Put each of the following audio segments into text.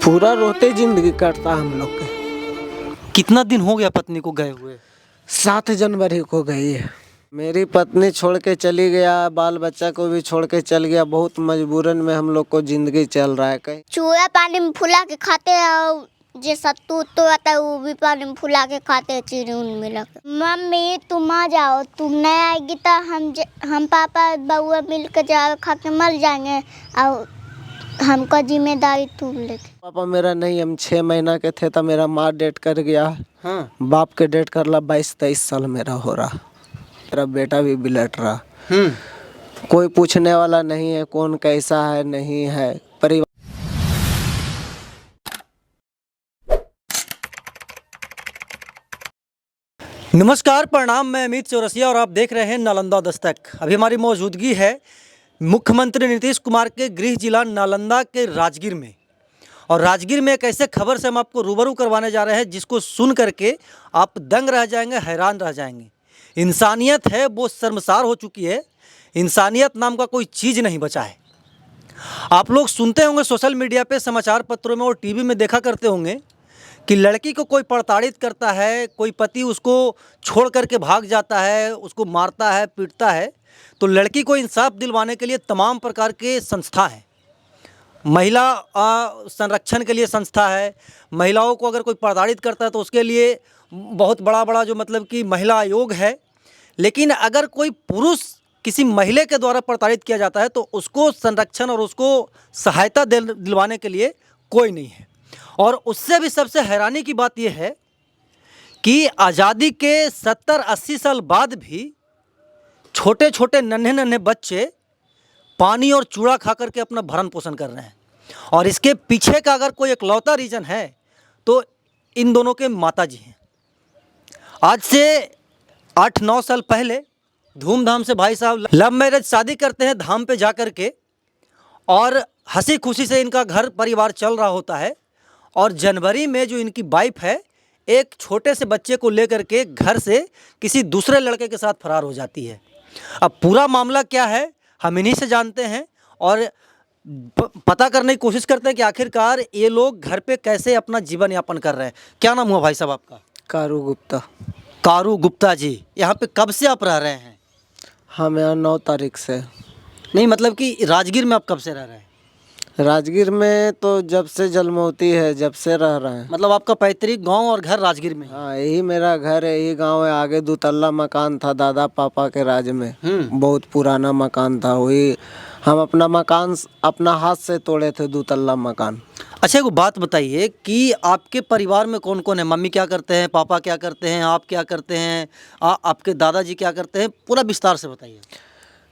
पूरा रोते जिंदगी कटता हम लोग के। कितना दिन हो गया पत्नी को गए हुए? 7 जनवरी को गई है। मेरी पत्नी छोड़ के चली गया, बाल बच्चा को भी छोड़ के चल गया। बहुत मजबूरन में हम लोग को जिंदगी चल रहा है। कहीं चूहा पानी में फुला के खाते हैं और जो सत्तू तो आता है वो भी पानी में फुला के खाते हैं चिड़ियों में मिला के। मम्मी तुम आ जाओ, तुम नहीं आएगी तो हम पापा बउआ मिल के जाओ, खा के मर जाएंगे और हमको जिम्मेदारी तुम लेके। पापा मेरा नहीं, हम 6 महीना के थे तो मेरा माँ डेट कर गया। हाँ। बाप के डेट कर ला 22-23 साल मेरा हो रहा। मेरा बेटा भी बिलट रहा। कोई पूछने वाला नहीं है कौन कैसा है नहीं है। परिवार नमस्कार, प्रणाम। मैं अमित चौरसिया और आप देख रहे हैं नालंदा दस्तक। अभी हमारी मौजूदगी है मुख्यमंत्री नीतीश कुमार के गृह जिला नालंदा के राजगीर में। और राजगीर में एक ऐसे खबर से हम आपको रूबरू करवाने जा रहे हैं जिसको सुन करके आप दंग रह जाएंगे, हैरान रह जाएंगे। इंसानियत है वो शर्मसार हो चुकी है। इंसानियत नाम का कोई चीज़ नहीं बचा है। आप लोग सुनते होंगे सोशल मीडिया पे, समाचार पत्रों में और टीवी में देखा करते होंगे कि लड़की को कोई प्रताड़ित करता है, कोई पति उसको छोड़ करके भाग जाता है, उसको मारता है, पीटता है। तो लड़की को इंसाफ दिलवाने के लिए तमाम प्रकार के संस्था हैं। महिला संरक्षण के लिए संस्था है। महिलाओं को अगर कोई प्रताड़ित करता है तो उसके लिए बहुत बड़ा जो मतलब कि महिला आयोग है। लेकिन अगर कोई पुरुष किसी महिला के द्वारा प्रताड़ित किया जाता है तो उसको संरक्षण और उसको सहायता दिलवाने के लिए कोई नहीं है। और उससे भी सबसे हैरानी की बात यह है कि आज़ादी के 70-80 साल बाद भी छोटे छोटे नन्हे बच्चे पानी और चूड़ा खा करके अपना भरण पोषण कर रहे हैं। और इसके पीछे का अगर कोई इकलौता रीज़न है तो इन दोनों के माता जी हैं। आज से 8-9 साल पहले धूमधाम से भाई साहब लव मैरिज शादी करते हैं धाम पे जा कर के, और हंसी खुशी से इनका घर परिवार चल रहा होता है। और जनवरी में जो इनकी वाइफ है एक छोटे से बच्चे को लेकर के घर से किसी दूसरे लड़के के साथ फरार हो जाती है। अब पूरा मामला क्या है हम इन्हीं से जानते हैं और पता करने की कोशिश करते हैं कि आखिरकार ये लोग घर पे कैसे अपना जीवन यापन कर रहे हैं। क्या नाम हुआ भाई साहब आपका? कारू गुप्ता। कारू गुप्ता जी, यहाँ पे कब से आप रह रहे हैं? हम यहाँ 9 तारीख से। नहीं, मतलब कि राजगीर में आप कब से रह रहे हैं? राजगीर में तो जब से जन्मौती है, जब से रह रहे हैं। मतलब आपका पैतृक गांव और घर राजगीर में? हाँ, यही मेरा घर है, यही गांव है। आगे 2 तल्ला मकान था दादा पापा के राज में। बहुत पुराना मकान था। वही हम अपना मकान अपना हाथ से तोड़े थे, 2 तल्ला मकान। अच्छा, एक बात बताइए कि आपके परिवार में कौन कौन है? मम्मी क्या करते हैं, पापा क्या करते हैं, आप क्या करते हैं, आपके दादाजी क्या करते हैं? पूरा विस्तार से बताइए।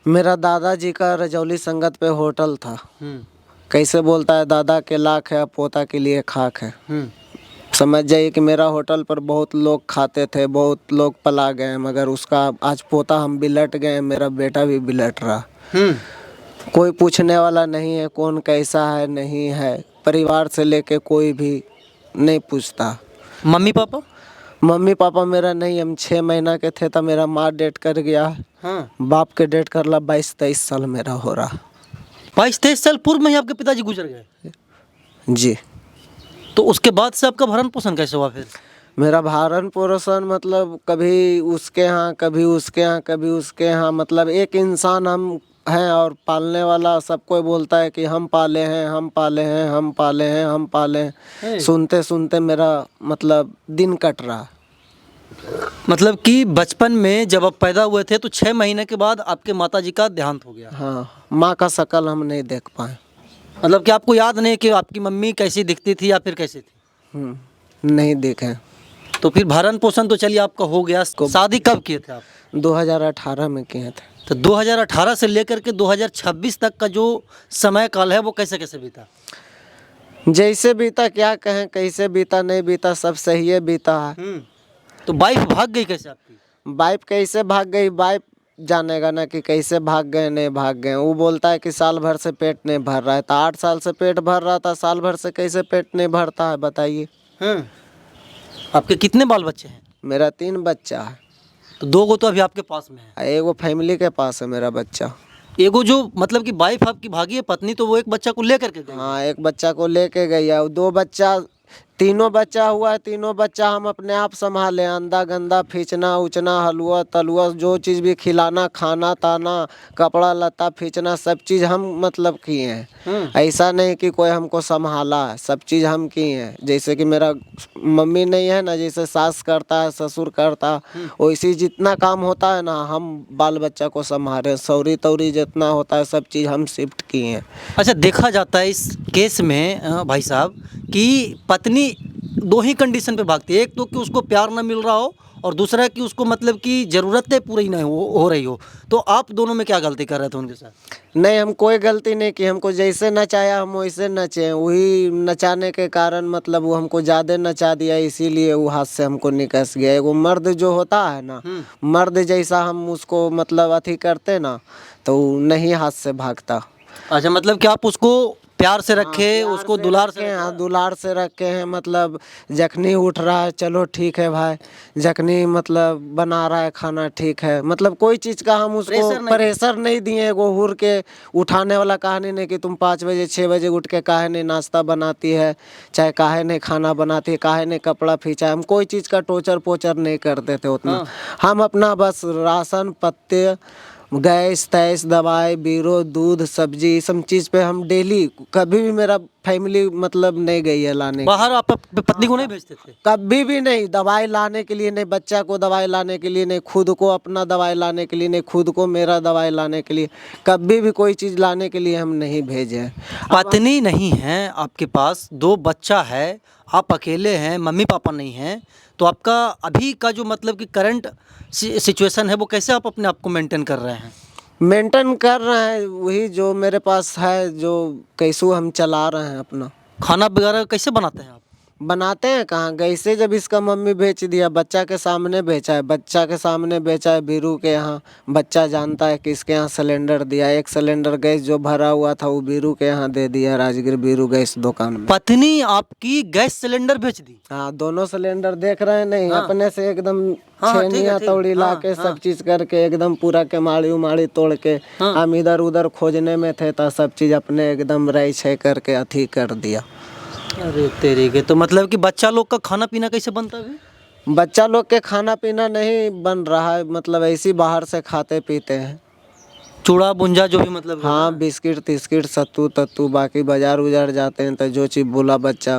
मेरा दादाजी का रजौली संगत पे होटल था। कैसे बोलता है, दादा के लाख है पोता के लिए खाक है। समझ जाइए कि मेरा होटल पर बहुत लोग खाते थे, बहुत लोग पला गए, मगर उसका आज पोता हम बिलट गए, मेरा बेटा भी बिलट रहा। कोई पूछने वाला नहीं है कौन कैसा है नहीं है। परिवार से लेके कोई भी नहीं पूछता। Mummy papa? मम्मी पापा मेरा नहीं, हम 6 महीना के थे तो मेरा माँ डेट कर गया। हाँ। बाप के डेट कर ला 22-23 साल मेरा हो रहा। 22-23 साल पूर्व में ही आपके पिताजी गुजर गए? जी। तो उसके बाद से आपका भरण पोषण कैसे हुआ फिर? मेरा भरण पोषण मतलब कभी उसके यहाँ, कभी उसके यहाँ, कभी उसके यहाँ। मतलब एक इंसान हम हैं और पालने वाला सब कोई बोलता है कि हम पाले हैं, हम पाले हैं, हम पाले हैं, हम पाले हैं। सुनते सुनते मेरा मतलब दिन कट रहा। मतलब कि बचपन में जब आप पैदा हुए थे तो 6 महीने के बाद आपके माताजी का देहांत हो गया? हाँ, माँ का शकल हम नहीं देख पाए। मतलब कि आपको याद नहीं कि आपकी मम्मी कैसी दिखती थी या फिर कैसी थी? नहीं देखे। तो फिर भरण पोषण तो चलिए आपका हो गया। शादी कब किए थे आप? 2018 में किए थे। तो 2018 से लेकर के 2026 तक का जो समय काल है वो कैसे कैसे बीता? जैसे बीता क्या कहें, कैसे बीता नहीं बीता, सब सही है बीता है। तो वाइफ भाग गई कैसे आपकी? वाइफ कैसे भाग गई, वाइफ जानेगा ना कि कैसे भाग गए नहीं भाग गए। वो बोलता है कि साल भर से पेट नहीं भर रहा है। तो 8 साल से पेट भर रहा था, साल भर से कैसे पेट नहीं भरता है बताइए। आपके कितने बाल बच्चे हैं? मेरा 3 बच्चा है। तो 2 गो तो अभी आपके पास में है। एगो फैमिली के पास है मेरा बच्चा। एगो जो मतलब कि वाइफ आपकी भागी है पत्नी, तो वो एक बच्चा को लेकर के गई। हाँ, एक बच्चा को लेके गई है, 2 बच्चा, तीनों बच्चा हुआ है। तीनों बच्चा हम अपने आप संभाले, अंडा गंदा खींचना उचना, हलवा तलवा, जो चीज़ भी खिलाना, खाना ताना, कपड़ा लत्ता खींचना, सब चीज़ हम मतलब किए हैं। ऐसा नहीं कि कोई हमको संभाला है, सब चीज़ हम किए हैं। जैसे कि मेरा मम्मी नहीं है ना, जैसे सास करता है, ससुर करता है, वैसे जितना काम होता है ना, हम बाल बच्चा को संभाले। सौरी तौरी जितना होता है सब चीज़ हम शिफ्ट किए हैं। अच्छा, देखा जाता है इस केस में भाई साहब कि पत्नी दो ही कंडीशन पे भागती है। एक तो कि उसको प्यार ना मिल रहा हो, और दूसरा कि उसको मतलब कि ज़रूरतें पूरी नहीं हो रही हो। तो आप दोनों में क्या गलती कर रहे थे उनके साथ? नहीं, हम कोई गलती नहीं की। हमको जैसे नचाया हम वैसे नचे। वही नचाने के कारण मतलब वो हमको ज़्यादा नचा दिया, इसीलिए वो हाथ से हमको निकस गया। वो मर्द जो होता है ना, मर्द जैसा हम उसको मतलब अथी करते ना, तो वो नहीं हाथ से भागता। अच्छा, मतलब कि आप उसको प्यार से रखे, उसको दुलार से रखे। हाँ, दुलार से रखे हैं। मतलब जखनी उठ रहा है, चलो ठीक है भाई, जखनी मतलब बना रहा है खाना, ठीक है। मतलब कोई चीज़ का हम उसको प्रेशर नहीं दिए। वो हुर के उठाने वाला कहानी नहीं कि तुम 5 बजे 6 बजे उठ के काहे नहीं नाश्ता बनाती है, चाहे काहे नहीं खाना बनाती है, काहे नहीं कपड़ा फींचा है। हम कोई चीज़ का टोचर पोचर नहीं करते थे उतना। हम अपना बस राशन पत्ते, गैस तैस, दवाई बीरो, दूध सब्जी, इस सब चीज़ पे हम डेली, कभी भी मेरा फैमिली मतलब नहीं गई है लाने। बाहर आप पत्नी को नहीं भेजते थे? कभी भी नहीं, दवाई लाने के लिए नहीं, बच्चा को दवाई लाने के लिए नहीं, खुद को अपना दवाई लाने के लिए नहीं, खुद को मेरा दवाई लाने के लिए, कभी भी कोई चीज़ लाने के लिए हम नहीं भेजे हैं। पत्नी नहीं है आपके पास, 2 बच्चा है, आप अकेले हैं, मम्मी पापा नहीं हैं, तो आपका अभी का जो मतलब कि करंट सिचुएशन है वो कैसे आप अपने आप को मेंटेन कर रहे हैं? मेंटेन कर रहे हैं वही जो मेरे पास है, जो कैसू हम चला रहे हैं अपना। खाना वगैरह कैसे बनाते हैं आप? बनाते हैं कहाँ, गैसे जब इसका मम्मी बेच दिया, बच्चा के सामने बेचा है, बच्चा के सामने बेचा है बीरू के यहाँ। बच्चा जानता है किसके यहाँ सिलेंडर दिया। 1 सिलेंडर गैस जो भरा हुआ था वो बीरू के यहाँ दे दिया, राजगीर बीरू गैस दुकान में। पत्नी आपकी गैस सिलेंडर बेच दी? हाँ, दोनों सिलेंडर देख रहे हैं नहीं, अपने से एकदम हाँ, ठीक है, छेनिया ठीक है। तौड़ी ला के सब चीज करके एकदम पूरा केमाड़ी उमाड़ी तोड़ के, हम इधर उधर खोजने में थे तो सब चीज अपने एकदम रही छे करके अथी कर दिया। अरे तेरे के, तो मतलब कि बच्चा लोग का खाना पीना कैसे बनता है? बच्चा लोग के खाना पीना नहीं बन रहा है, मतलब ऐसे ही बाहर से खाते पीते हैं। चूड़ा बुंजा जो भी मतलब हाँ, बिस्किट तिस्किट सत्तू तत्तू, बाकी बाजार उजार जाते हैं तो जो चीज़ बोला बच्चा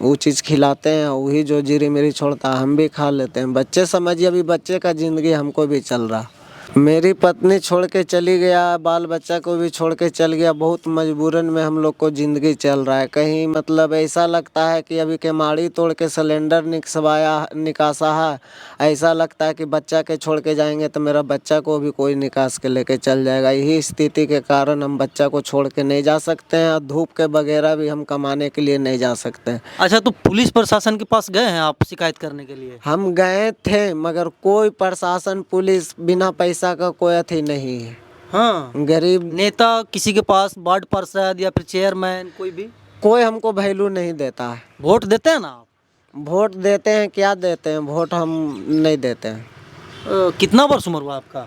वो चीज़ खिलाते हैं। वही जो जीरी मेरी छोड़ता हम भी खा लेते हैं। बच्चे समझिए, अभी बच्चे का ज़िंदगी हमको भी चल रहा। मेरी पत्नी छोड़ के चली गया, बाल बच्चा को भी छोड़ के चल गया। बहुत मजबूरन में हम लोग को ज़िंदगी चल रहा है। कहीं मतलब ऐसा लगता है कि अभी केमाड़ी तोड़ के सिलेंडर निकासा है। ऐसा लगता है कि बच्चा के छोड़ के जाएंगे तो मेरा बच्चा को भी कोई निकास के लेके चल जाएगा। यही स्थिति के कारण हम बच्चा को छोड़ के नहीं जा सकते हैं, और धूप के वगैरह भी हम कमाने के लिए नहीं जा सकते हैं। अच्छा, तो पुलिस प्रशासन के पास गए हैं आप शिकायत करने के लिए? हम गए थे, मगर कोई प्रशासन पुलिस बिना पैसा का कोई अथी नहीं है। हाँ, गरीब नेता किसी के पास, वार्ड पार्षद या फिर चेयरमैन, कोई भी कोई हमको वैल्यू नहीं देता है। वोट देते हैं ना आप? वोट देते हैं, क्या देते हैं, वोट हम नहीं देते हैं। कितना वर्ष उम्र हुआ आपका?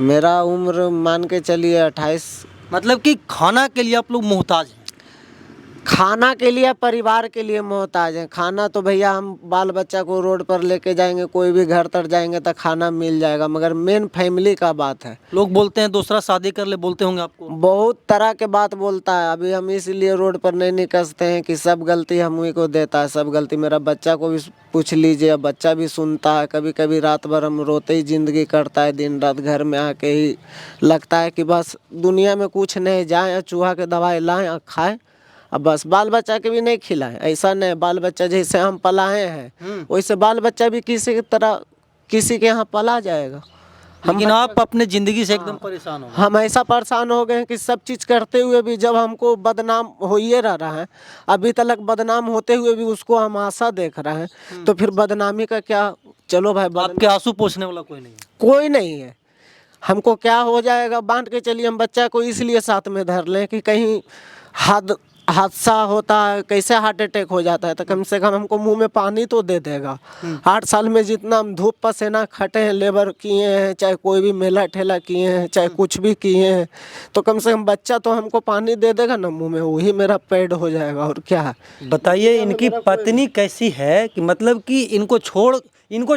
मेरा उम्र मान के चलिए 28। मतलब कि खाना के लिए आप लोग मोहताज हैं? खाना के लिए, परिवार के लिए मोहताज हैं। खाना तो भैया हम बाल बच्चा को रोड पर लेके जाएंगे, कोई भी घर तर जाएंगे तो खाना मिल जाएगा, मगर मेन फैमिली का बात है। लोग बोलते हैं दूसरा शादी कर ले, बोलते होंगे आपको? बहुत तरह के बात बोलता है। अभी हम इसलिए रोड पर नहीं निकलते हैं कि सब गलती हम ही को देता है। सब गलती मेरा बच्चा को भी पूछ लीजिए, बच्चा भी सुनता है। कभी कभी रात भर हम रोते ही ज़िंदगी करता है, दिन रात घर में आके ही लगता है कि बस दुनिया में कुछ नहीं, जाएँ चूहा के दवाई लाएँ और खाएँ, अब बस बाल बच्चा के भी नहीं खिलाएं। ऐसा नहीं, बाल बच्चा जैसे हम पलाए हैं वैसे बाल बच्चा भी किसी की तरह किसी के यहाँ पला जाएगा। लेकिन आप अपने ज़िंदगी से एकदम परेशान हो गए। हम ऐसा परेशान हो गए हैं कि सब चीज़ करते हुए भी जब हमको बदनाम हो ही रहा है, अभी तक बदनाम होते हुए भी उसको हम आशा देख रहे हैं, तो फिर बदनामी का क्या। चलो भाई, आपके आंसू पोंछने वाला कोई नहीं है? कोई नहीं है। हमको क्या हो जाएगा, बांध के चलिए हम बच्चा को इसलिए साथ में धर लें कि कहीं हद हादसा होता है, कैसे हार्ट अटैक हो जाता है, तो कम से कम हमको मुंह में पानी तो दे देगा। 8 साल में जितना हम धूप पसीना खटे हैं, लेबर किए हैं, चाहे कोई भी मेला ठेला किए हैं, चाहे कुछ भी किए हैं, तो कम से कम बच्चा तो हमको पानी दे देगा ना मुंह में, वही मेरा पेट हो जाएगा और क्या है। बताइए इनकी पत्नी कैसी है, कि मतलब कि इनको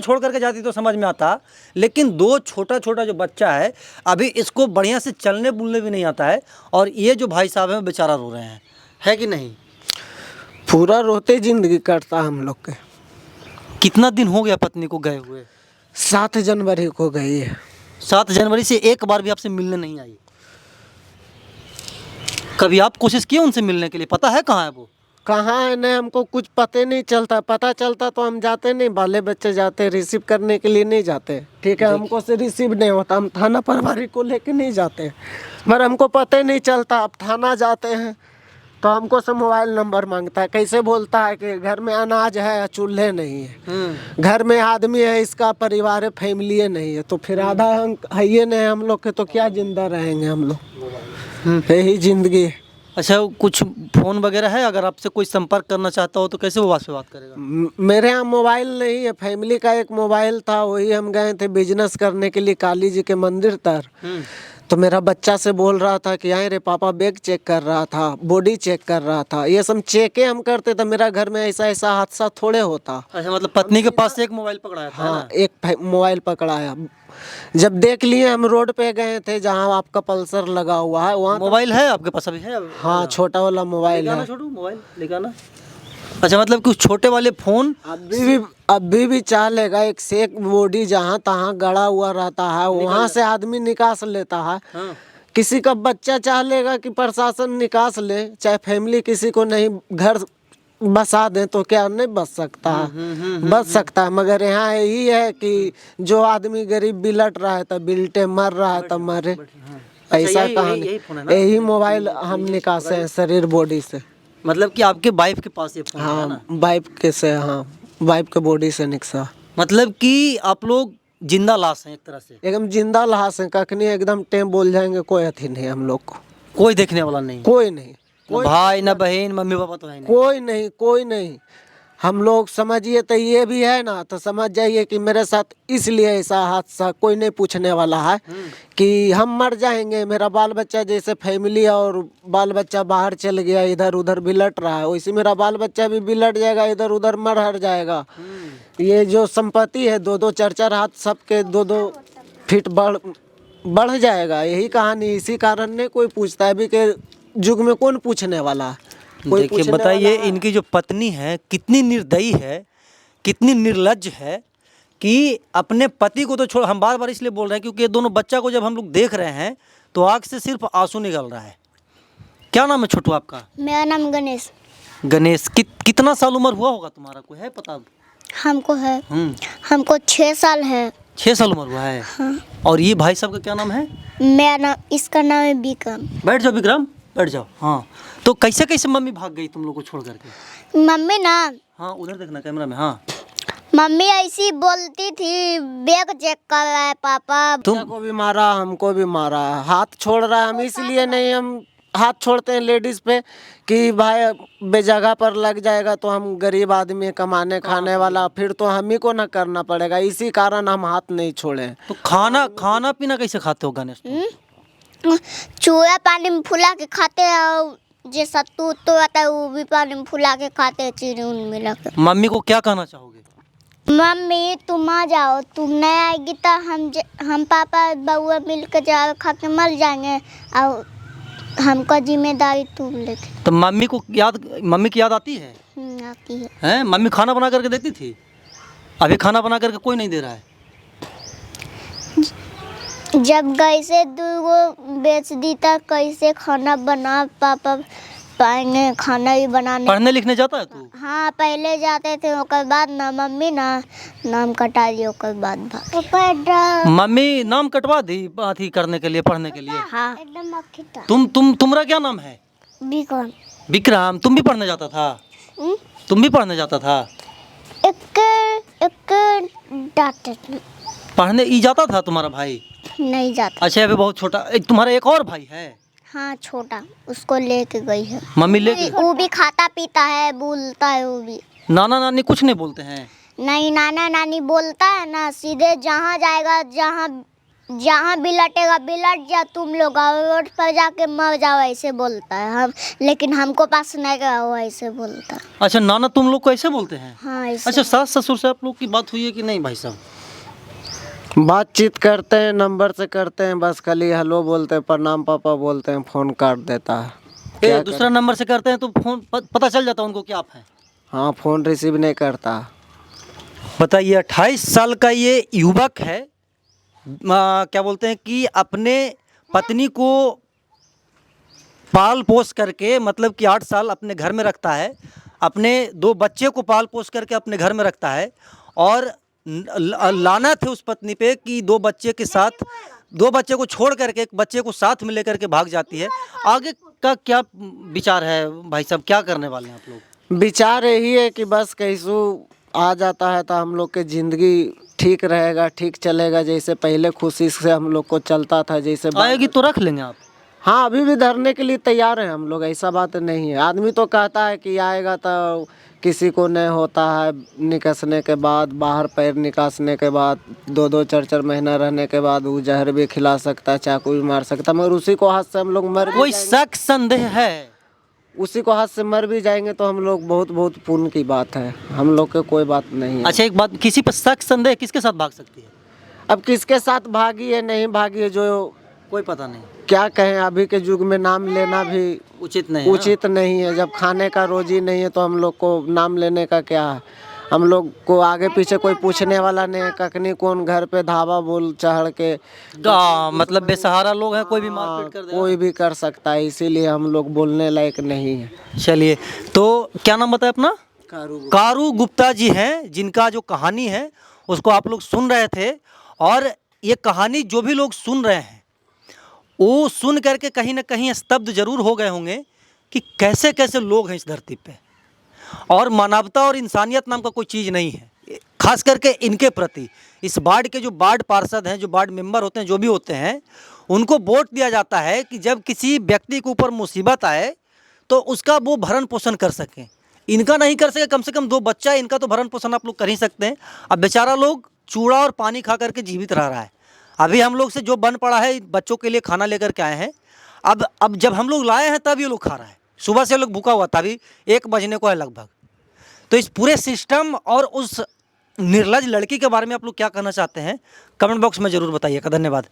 छोड़ करके जाती तो समझ में आता, लेकिन 2 छोटा छोटा जो बच्चा है अभी इसको बढ़िया से चलने बुलने भी नहीं आता है, और ये जो भाई साहब हैं बेचारा रो रहे हैं, है कि नहीं? पूरा रोते जिंदगी कटता हम लोग के। कितना दिन हो गया पत्नी को गए हुए? 7 जनवरी को गई है। 7 जनवरी से एक बार भी आपसे मिलने नहीं आई? कभी आप कोशिश किए उनसे मिलने के लिए? पता है कहाँ है वो? कहाँ है नहीं, हमको कुछ पता नहीं चलता, पता चलता तो हम जाते नहीं, बाले बच्चे जाते, रिसीव करने के लिए नहीं जाते, ठीक है, हमको से रिसीव नहीं होता, हम थाना प्रभारी को लेके नहीं जाते, मगर हमको पता ही नहीं चलता। अब थाना जाते हैं तो हमको से मोबाइल नंबर मांगता है, कैसे बोलता है कि घर में अनाज है, चूल्हे नहीं है, घर में आदमी है, इसका परिवार है, फैमिली नहीं है, तो फिर आधा है ये नहीं हम लोग के, तो क्या जिंदा रहेंगे हम लोग, यही जिंदगी है। अच्छा, कुछ फ़ोन वगैरह है? अगर आपसे कोई संपर्क करना चाहता हो तो कैसे वो आपसे बात करेगा? मेरे यहाँ मोबाइल नहीं है, फैमिली का एक मोबाइल था, वही हम गए थे बिजनेस करने के लिए काली जी के मंदिर तर, तो मेरा बच्चा से बोल रहा था कि आए रे पापा, बैग चेक कर रहा था, बॉडी चेक कर रहा था, ये सब चेक हम करते थे, मेरा घर में ऐसा ऐसा हादसा थोड़े होता। अच्छा, मतलब पत्नी के पास से एक मोबाइल पकड़ाया था? हाँ, एक मोबाइल पकड़ाया। जब देख लिए, हम रोड पे गए थे जहाँ आपका पल्सर लगा हुआ है, वहाँ मोबाइल है आपके पास अभी? है? हाँ, छोटा वाला मोबाइल है। छोटू मोबाइल लेके आना। अच्छा, मतलब कि उस छोटे वाले फ़ोन अभी भी चाह लेगा, एक से एक बॉडी जहाँ तहाँ गड़ा हुआ रहता है, वहाँ से आदमी निकास लेता है। हाँ। किसी का बच्चा चाह लेगा कि प्रशासन निकास ले, चाहे फैमिली किसी को नहीं घर बसा दे तो क्या नहीं बच सकता है, बच सकता है, मगर यहाँ यही है कि जो आदमी गरीब बिलट रहा है तो बिलटे, मर रहा है तो मरे, ऐसा कहानी। यही मोबाइल हम निकासे हैं शरीर बॉडी से। मतलब कि आपके वाइफ के पास ये फ़ोन है ना? हाँ, वाइफ के से, हाँ, वाइफ के बॉडी से निकसा। मतलब कि आप लोग जिंदा लाश हैं एक तरह से? एकदम जिंदा लाश है, कखनी एकदम टेम बोल जाएंगे, कोई अथी नहीं हम लोग को, कोई देखने वाला नहीं? कोई नहीं, ना भाई, ना बहन, मम्मी पापा तो है नहीं? कोई नहीं, कोई नहीं। हम लोग समझिए तो ये भी है ना, तो समझ जाइए कि मेरे साथ इसलिए ऐसा हादसा कोई नहीं पूछने वाला है कि हम मर जाएंगे, मेरा बाल बच्चा जैसे फैमिली और बाल बच्चा बाहर चल गया, इधर उधर बिलट रहा है, वैसे मेरा बाल बच्चा भी बिलट जाएगा, इधर उधर मर हर जाएगा। ये जो संपत्ति है 2-2 4-4 हाथ सबके 2-2 फीट बढ़ जाएगा, यही कहानी। इसी कारण नहीं कोई पूछता है, अभी के युग में कौन पूछने वाला है? देखिए, बताइए इनकी जो पत्नी है कितनी निर्दयी है, कितनी निर्लज्ज है, कि अपने पति को तो छोड़, हम बार बार इसलिए बोल रहे हैं क्योंकि ये दोनों बच्चा को जब हम लोग देख रहे हैं तो आँख से सिर्फ आंसू निकल रहा है। क्या नाम है छोटू आपका? मेरा नाम गणेश। गणेश, कितना साल उम्र हुआ होगा तुम्हारा, कोई है पता? हमको है, हमको 6 साल है। 6 साल उम्र हुआ है? हाँ। और ये भाई साहब का क्या नाम है? मेरा नाम, इसका नाम है विक्रम। बैठ जाओ विक्रम, बैठ जाओ। हाँ, तो कैसे कैसे मम्मी भाग गई तुम लोग को छोड़ करके? मम्मी ना, हाँ उधर देखना कैमरा में। हाँ, मम्मी ऐसी बोलती थी, बैग चेक कर रहा है पापा। तुमको भी मारा, हमको भी मारा, हाथ छोड़ रहा है, हम इसलिए नहीं हम हाथ छोड़ते हैं लेडीज पे कि भाई बेजगह पर लग जाएगा तो हम गरीब आदमी कमाने खाने वाला, फिर तो हम ही को ना करना पड़ेगा, इसी कारण हम हाथ नहीं छोड़े। तो खाना पीना कैसे खाते हो गणेश? चूड़ा पानी में फुला के खाते हैं, और जो सत्तू तो आता है वो भी पानी में फुला के खाते हैं, चीनी उन मिला के। मम्मी को क्या कहना चाहोगे? मम्मी तुम आ जाओ, तुम नहीं आएगी तो हम पापा बउआ मिल के जा खा के मर जाएंगे, और हमको जिम्मेदारी तुम लेके। तो मम्मी की याद आती है? आती है। हैं? मम्मी खाना बना करके देती थी? अभी खाना बना करके कोई नहीं दे रहा है? जब कैसे दूगो बेच दी था, कैसे खाना बना पापा पाएंगे, खाना भी बनाने। पढ़ने लिखने जाता है तू? हाँ, पहले जाते थे, उसके बाद ना मम्मी ना नाम कटा दिया, उसके बाद भाग। मम्मी नाम कटवा दी अथी करने के लिए, पढ़ने के लिए? हाँ, एकदम। तुम्हारा क्या नाम है? विक्रम। विक्रम, तुम भी पढ़ने जाता था? तुम भी पढ़ने जाता था? एक डाक्टर पढ़ने ही जाता था तुम्हारा भाई? नहीं जाता। अच्छा, अभी बहुत छोटा। तुम्हारा एक और भाई है? हाँ छोटा, उसको लेके गई है। मम्मी लेके? वो भी खाता पीता है, बोलता है वो भी। नाना नानी कुछ नहीं बोलते हैं? नहीं, नाना नानी बोलता है ना, सीधे जहाँ जाएगा, जहाँ जहाँ बिलटेगा बिलट जा, तुम लोग रोड पर जाके मर जाओ, ऐसे बोलता है। हम लेकिन हमको पास नहीं गया, वो ऐसे बोलता है। अच्छा, नाना तुम लोग को ऐसे बोलते हैं? हाँ ऐसे। अच्छा, सास ससुर से आप लोग की बात हुई है कि नहीं भाई साहब? बातचीत करते हैं, नंबर से करते हैं, बस खाली हेलो बोलते हैं, प्रणाम पापा बोलते हैं, फ़ोन काट देता है। क्या दूसरा नंबर से करते हैं तो फोन पता चल जाता है उनको कि आप हैं? हाँ, फ़ोन रिसीव नहीं करता। बताइए, 28 साल का ये युवक है, क्या बोलते हैं कि अपने पत्नी को पाल पोस करके, मतलब कि 8 साल अपने घर में रखता है, अपने 2 बच्चे को पाल पोस करके अपने घर में रखता है, और लानत है उस पत्नी पे कि 2 बच्चे के साथ, 2 बच्चे को छोड़ करके एक बच्चे को साथ में लेकर के भाग जाती है। आगे का क्या विचार है भाई साहब, क्या करने वाले हैं आप लोग? विचार यही है कि बस कैसू आ जाता है तो हम लोग की ज़िंदगी ठीक रहेगा, ठीक चलेगा, जैसे पहले खुशी से हम लोग को चलता था। जैसे आएगी तो रख लेंगे आप? हाँ, अभी भी धरने के लिए तैयार हैं हम लोग, ऐसा बात नहीं है। आदमी तो कहता है कि आएगा तो किसी को नहीं होता है, निकसने के बाद, बाहर पैर निकासने के बाद, 2-2 4-4 महीना रहने के बाद वो जहर भी खिला सकता है, चाकू भी मार सकता है, मगर उसी को हाथ से हम लोग मर भी कोई जाएंगे। शक संदेह है? उसी को हाथ से मर भी जाएंगे तो हम लोग बहुत बहुत पुण्य की बात है, हम लोग के कोई बात नहीं है। अच्छा, एक बात, किसी पर शक संदेह किसके साथ भाग सकती है? अब किसके साथ भागी है नहीं भागी है, जो कोई पता नहीं, क्या कहें, अभी के युग में नाम लेना भी उचित नहीं है। उचित नहीं है। जब खाने का रोजी नहीं है तो हम लोग को नाम लेने का क्या है। हम लोग को आगे पीछे कोई पूछने वाला नहीं है, कखनी कौन घर पे धावा बोल चढ़ के मतलब बेसहारा लोग हैं, कोई भी मारपीट कर देगा। कोई भी कर सकता है, इसीलिए हम लोग बोलने लायक नहीं है। चलिए, तो क्या नाम बताया अपना? कारू। कारू गुप्ता जी हैं, जिनका जो कहानी है उसको आप लोग सुन रहे थे। और ये कहानी जो भी लोग सुन रहे हैं वो सुन करके कहीं ना कहीं स्तब्ध जरूर हो गए होंगे कि कैसे कैसे लोग हैं इस धरती पे, और मानवता और इंसानियत नाम का कोई चीज़ नहीं है। खास करके इनके प्रति, इस वार्ड के जो वार्ड पार्षद हैं, जो वार्ड मेंबर होते हैं, जो भी होते हैं, उनको वोट दिया जाता है कि जब किसी व्यक्ति के ऊपर मुसीबत आए तो उसका वो भरण पोषण कर सकें। इनका नहीं कर सके, कम से कम 2 बच्चा है, इनका तो भरण पोषण आप लोग कर ही सकते हैं। अब बेचारा लोग चूड़ा और पानी खा करके जीवित रह रहा है। अभी हम लोग से जो बन पड़ा है, बच्चों के लिए खाना लेकर के आए हैं। अब जब हम लोग लाए हैं तब ये लोग खा रहा है, सुबह से लोग भूखा हुआ था, अभी 1 बजने को है लगभग। तो इस पूरे सिस्टम और उस निर्लज लड़की के बारे में आप लोग क्या कहना चाहते हैं, कमेंट बॉक्स में ज़रूर बताइएगा। धन्यवाद।